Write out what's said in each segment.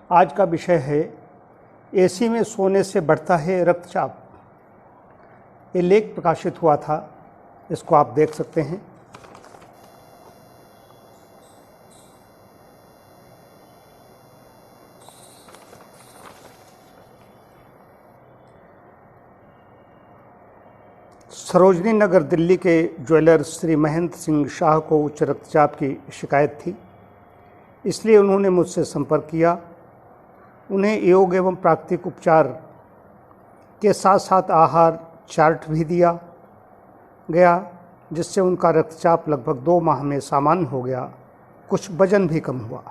आज का विषय है एसी में सोने से बढ़ता है रक्तचाप। ये लेख प्रकाशित हुआ था, इसको आप देख सकते हैं। सरोजनी नगर दिल्ली के ज्वेलर श्री महेंद्र सिंह शाह को उच्च रक्तचाप की शिकायत थी, इसलिए उन्होंने मुझसे संपर्क किया। उन्हें योग एवं प्राकृतिक उपचार के साथ साथ आहार चार्ट भी दिया गया, जिससे उनका रक्तचाप लगभग 2 माह में सामान्य हो गया। कुछ वजन भी कम हुआ।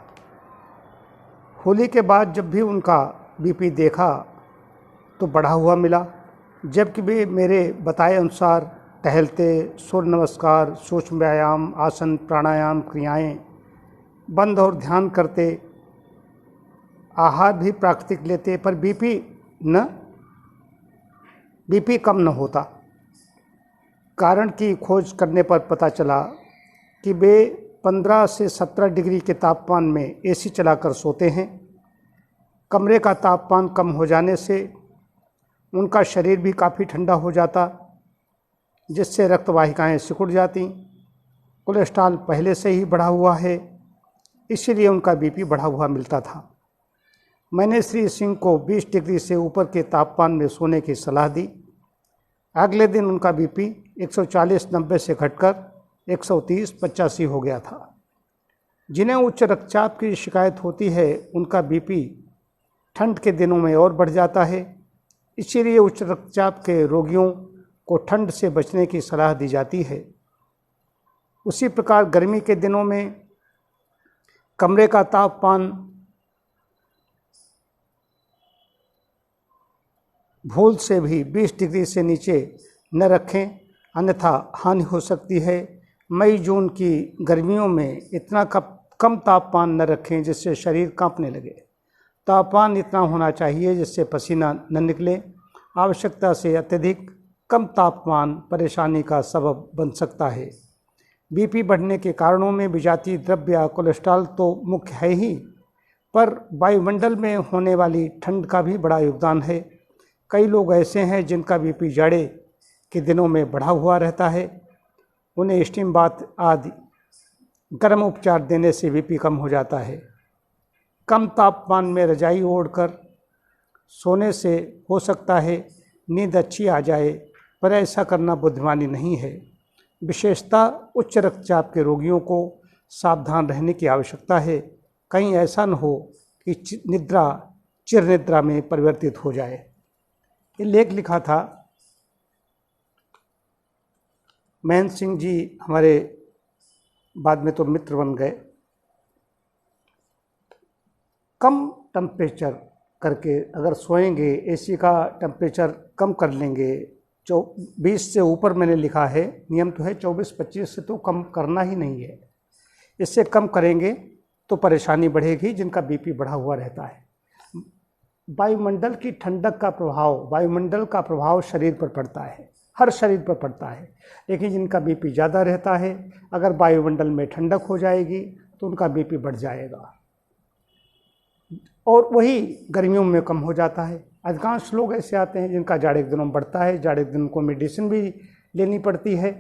होली के बाद जब भी उनका बीपी देखा तो बढ़ा हुआ मिला, जबकि वे मेरे बताए अनुसार टहलते, सूर्य नमस्कार, सूक्ष्म व्यायाम, आसन, प्राणायाम क्रियाएं बंद और ध्यान करते, आहार भी प्राकृतिक लेते, पर बीपी कम न होता। कारण की खोज करने पर पता चला कि वे 15 से 17 डिग्री के तापमान में एसी चलाकर सोते हैं। कमरे का तापमान कम हो जाने से उनका शरीर भी काफ़ी ठंडा हो जाता, जिससे रक्त वाहिकाएँ सिकुड़ जाती। कोलेस्ट्रॉल पहले से ही बढ़ा हुआ है, इसीलिए उनका बीपी बढ़ा हुआ मिलता था। मैंने श्री सिंह को 20 डिग्री से ऊपर के तापमान में सोने की सलाह दी। अगले दिन उनका बीपी 140/90 से घटकर 130/85 हो गया था। जिन्हें उच्च रक्तचाप की शिकायत होती है, उनका बीपी ठंड के दिनों में और बढ़ जाता है। इसीलिए उच्च रक्तचाप के रोगियों को ठंड से बचने की सलाह दी जाती है। उसी प्रकार गर्मी के दिनों में कमरे का तापमान भूल से भी 20 डिग्री से नीचे न रखें, अन्यथा हानि हो सकती है। मई जून की गर्मियों में इतना कम तापमान न रखें जिससे शरीर कांपने लगे। तापमान इतना होना चाहिए जिससे पसीना न निकले। आवश्यकता से अत्यधिक कम तापमान परेशानी का सबब बन सकता है। बीपी बढ़ने के कारणों में विजातीय द्रव्य या कोलेस्ट्रॉल तो मुख्य है ही, पर वायुमंडल में होने वाली ठंड का भी बड़ा योगदान है। कई लोग ऐसे हैं जिनका बीपी जाड़े के दिनों में बढ़ा हुआ रहता है। उन्हें स्टीम बाथ आदि गर्म उपचार देने से बीपी कम हो जाता है। कम तापमान में रजाई ओढ़कर सोने से हो सकता है नींद अच्छी आ जाए, पर ऐसा करना बुद्धिमानी नहीं है। विशेषतः उच्च रक्तचाप के रोगियों को सावधान रहने की आवश्यकता है, कहीं ऐसा न हो कि चिर निद्रा में परिवर्तित हो जाए। ये लेख लिखा था महेंद्र सिंह जी, हमारे बाद में तो मित्र बन गए। कम टेम्परेचर करके अगर सोएंगे, एसी का टेम्परेचर कम कर लेंगे, 20 से ऊपर मैंने लिखा है, नियम तो है 24-25 से तो कम करना ही नहीं है। इससे कम करेंगे तो परेशानी बढ़ेगी जिनका बीपी बढ़ा हुआ रहता है। वायुमंडल की ठंडक का प्रभाव, वायुमंडल का प्रभाव शरीर पर पड़ता है, हर शरीर पर पड़ता है। लेकिन जिनका बीपी ज़्यादा रहता है, अगर वायुमंडल में ठंडक हो जाएगी तो उनका बीपी बढ़ जाएगा, और वही गर्मियों में कम हो जाता है। अधिकांश लोग ऐसे आते हैं जिनका जाड़े के दिनों में बढ़ता है, जाड़े के दिनों को मेडिसिन भी लेनी पड़ती है,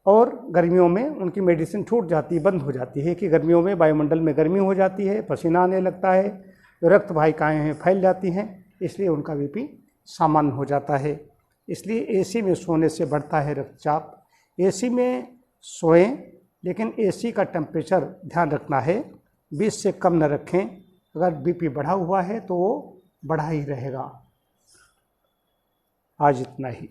और गर्मियों में उनकी मेडिसिन छूट जाती, बंद हो जाती है कि गर्मियों में वायुमंडल में गर्मी हो जाती है, पसीना आने लगता है, रक्त वाहिकाएँ हैं फैल जाती हैं, इसलिए उनका बीपी सामान्य हो जाता है। इसलिए एसी में सोने से बढ़ता है रक्तचाप। एसी में सोएं, लेकिन एसी का टेम्परेचर ध्यान रखना है 20 से कम न रखें। अगर बीपी बढ़ा हुआ है तो वो बढ़ा ही रहेगा। आज इतना ही।